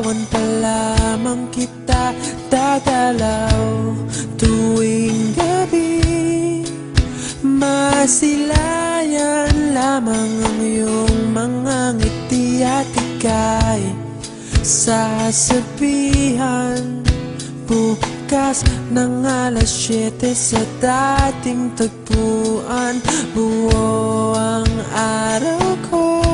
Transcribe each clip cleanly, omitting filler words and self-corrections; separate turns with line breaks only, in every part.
Liligawan pa lamang kita, dadalaw tuwing gabi. Masilayan lamang ang iyong mga ngiti at ika'y sasabihan bukas ng alas 7 sa dating tagpuan. Buo ang araw ko,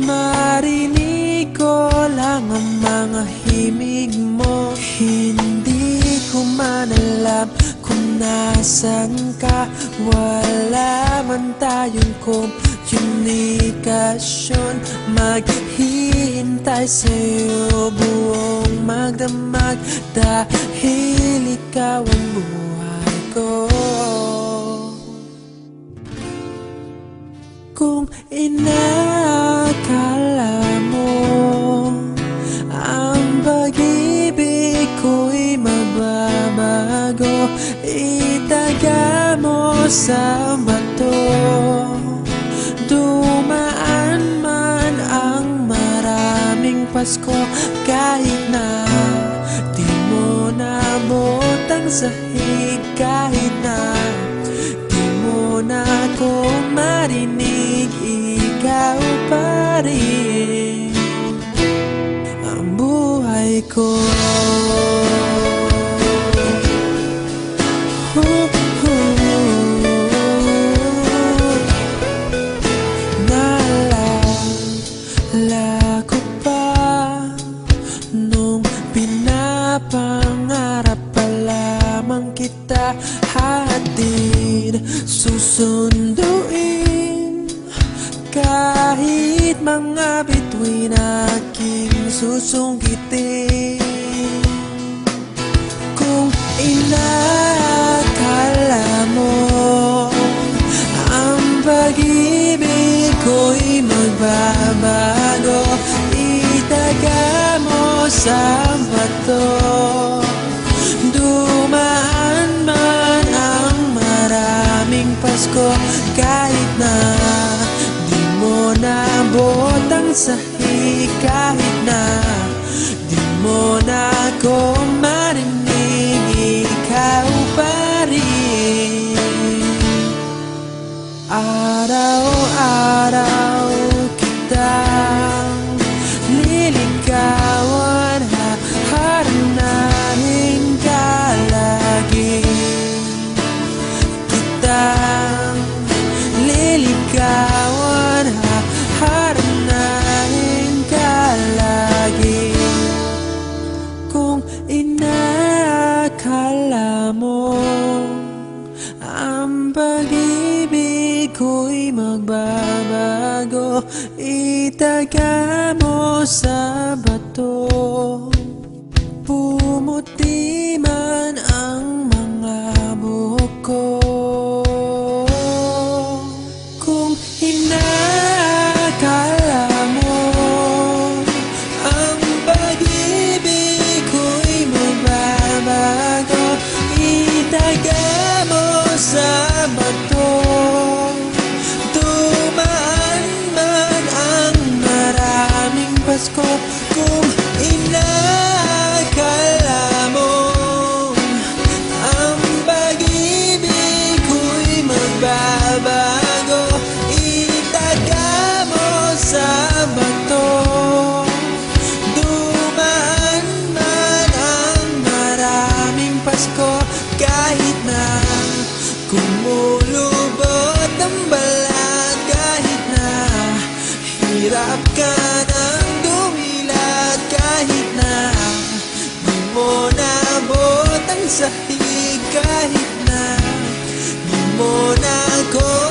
marinig ko lang ang mga himig mo. Hindi ko man alam kung nasan ka, wala man tayong komunikasyon. Maghihintay sa'yo buong magdamag, dahil ikaw ang buhay ko. Kung inakala mo ang pag-ibig ko'y mababago, itaga mo sa bato. Dumaan man ang maraming Pasko, kahit na di mo naabot ang sahig, kahit na di mo na ako marinig, ikaw pa rin ang buhay ko. Naalala ko pa nung pinapangarap pa lamang kita, hatid susunduin kahit mga bituin aking susungkitin. Kung inakala mo ang pag-ibig ko'y magbabago, itaga mo sa bato. Dumaan man ang maraming Pasko, kahit na di mo naabot ang sahig, kahit na di mo na ako marinig, ikaw pa rin. Araw-araw kitang liligawan, haharanahin ka lagi. Kitang liligawan, haharanahin ka lagi. Kung inakala mo ang pag-ibig ko'y magbabago, itaga mo sa bato. Pumuti man ang mga buhok ko. Kung inakala mo ang pag-ibig ko'y magbabago, itaga mo sa bato. Dumaan man ang maraming Pasko, kung inakala mo ang pag-ibig ko'y magbabago, itaga mo sa bato. Dumaan man ang maraming Pasko, kahit na kumulubot ang balat, kahit na hirap ka ng dumilat, kahit na di mo naabot ang sahig, kahit na di mo na ako